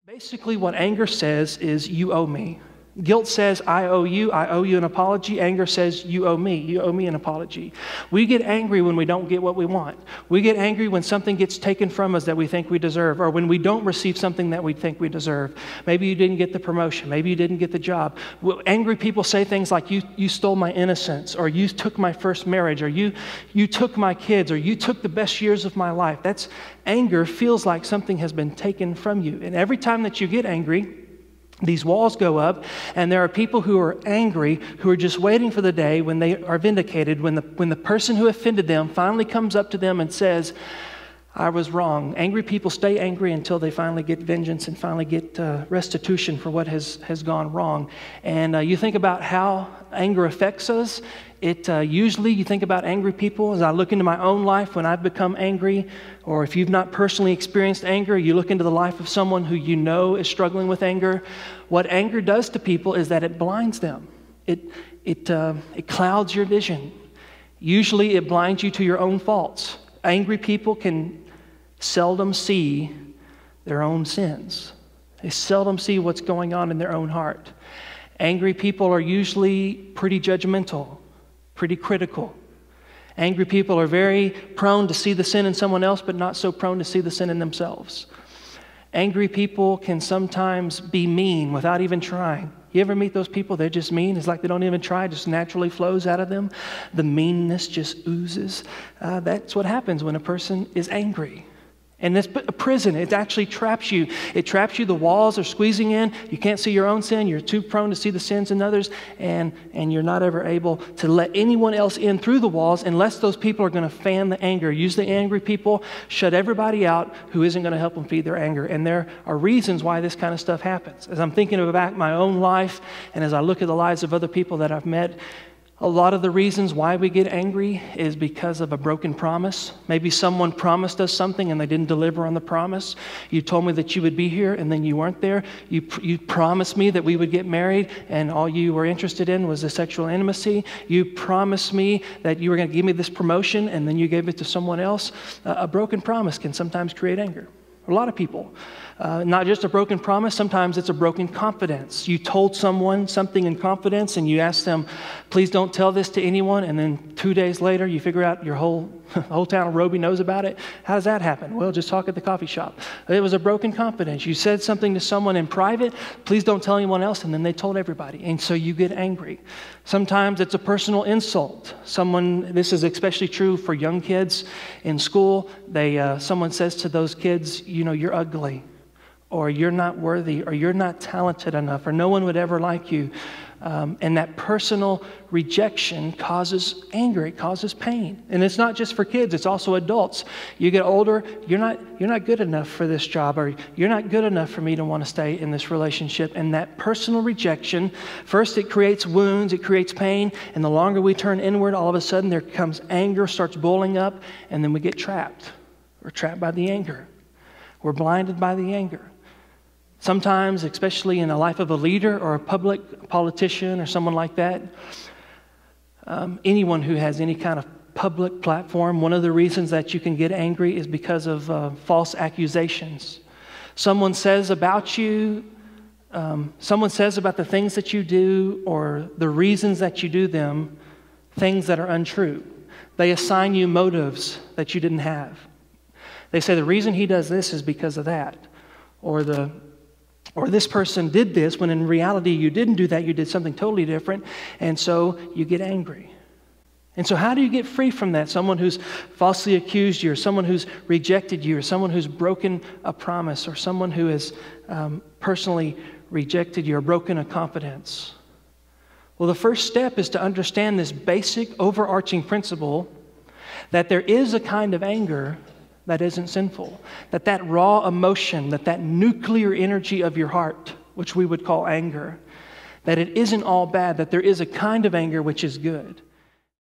Basically, what anger says is, you owe me. Guilt says, I owe you an apology. Anger says, you owe me an apology. We get angry when we don't get what we want. We get angry when something gets taken from us that we think we deserve, or when we don't receive something that we think we deserve. Maybe you didn't get the promotion. Maybe you didn't get the job. Well, angry people say things like, you stole my innocence, or you took my first marriage, or you took my kids, or you took the best years of my life. That's anger feels like something has been taken from you. And every time that you get angry, these walls go up, and there are people who are angry, who are just waiting for the day when they are vindicated, when the person who offended them finally comes up to them and says, I was wrong. Angry people stay angry until they finally get vengeance and finally get restitution for what has gone wrong. And you think about how anger affects us. Usually you think about angry people. As I look into my own life when I've become angry, or if you've not personally experienced anger, you look into the life of someone who you know is struggling with anger. What anger does to people is that it blinds them. It clouds your vision. Usually it blinds you to your own faults. Angry people can seldom see their own sins. They seldom see what's going on in their own heart. Angry people are usually pretty judgmental, pretty critical. Angry people are very prone to see the sin in someone else, but not so prone to see the sin in themselves. Angry people can sometimes be mean without even trying. You ever meet those people? They're just mean. It's like they don't even try. It just naturally flows out of them. The meanness just oozes. That's what happens when a person is angry. And it's a prison. It actually traps you. It traps you. The walls are squeezing in. You can't see your own sin. You're too prone to see the sins in others. And you're not ever able to let anyone else in through the walls unless those people are going to fan the anger. Use the angry people. Shut everybody out who isn't going to help them feed their anger. And there are reasons why this kind of stuff happens. As I'm thinking about my own life and as I look at the lives of other people that I've met, a lot of the reasons why we get angry is because of a broken promise. Maybe someone promised us something and they didn't deliver on the promise. You told me that you would be here and then you weren't there. You promised me that we would get married and all you were interested in was the sexual intimacy. You promised me that you were going to give me this promotion and then you gave it to someone else. A broken promise can sometimes create anger. A lot of people. Not just a broken promise, sometimes it's a broken confidence. You told someone something in confidence and you asked them, please don't tell this to anyone, and then 2 days later you figure out your whole town of Roby knows about it. How does that happen? Well, just talk at the coffee shop. It was a broken confidence. You said something to someone in private, please don't tell anyone else, and then they told everybody, and so you get angry. Sometimes it's a personal insult. This is especially true for young kids in school. Someone says to those kids, you know, you're ugly, or you're not worthy, or you're not talented enough, or no one would ever like you. And that personal rejection causes anger. It causes pain. And it's not just for kids. It's also adults. You get older, you're not good enough for this job, or you're not good enough for me to want to stay in this relationship. And that personal rejection, first it creates wounds, it creates pain, and the longer we turn inward, all of a sudden there comes anger, starts boiling up, and then we get trapped. We're trapped by the anger. We're blinded by the anger. Sometimes, especially in the life of a leader or a public politician or someone like that, anyone who has any kind of public platform, one of the reasons that you can get angry is because of false accusations. Someone says about you, someone says about the things that you do or the reasons that you do them, things that are untrue. They assign you motives that you didn't have. They say the reason he does this is because of that, or this person did this, when in reality you didn't do that, you did something totally different, and so you get angry. And so how do you get free from that? Someone who's falsely accused you, or someone who's rejected you, or someone who's broken a promise, or someone who has personally rejected you or broken a confidence? Well, the first step is to understand this basic overarching principle that there is a kind of anger that isn't sinful. That raw emotion, that nuclear energy of your heart, which we would call anger, that it isn't all bad, that there is a kind of anger which is good.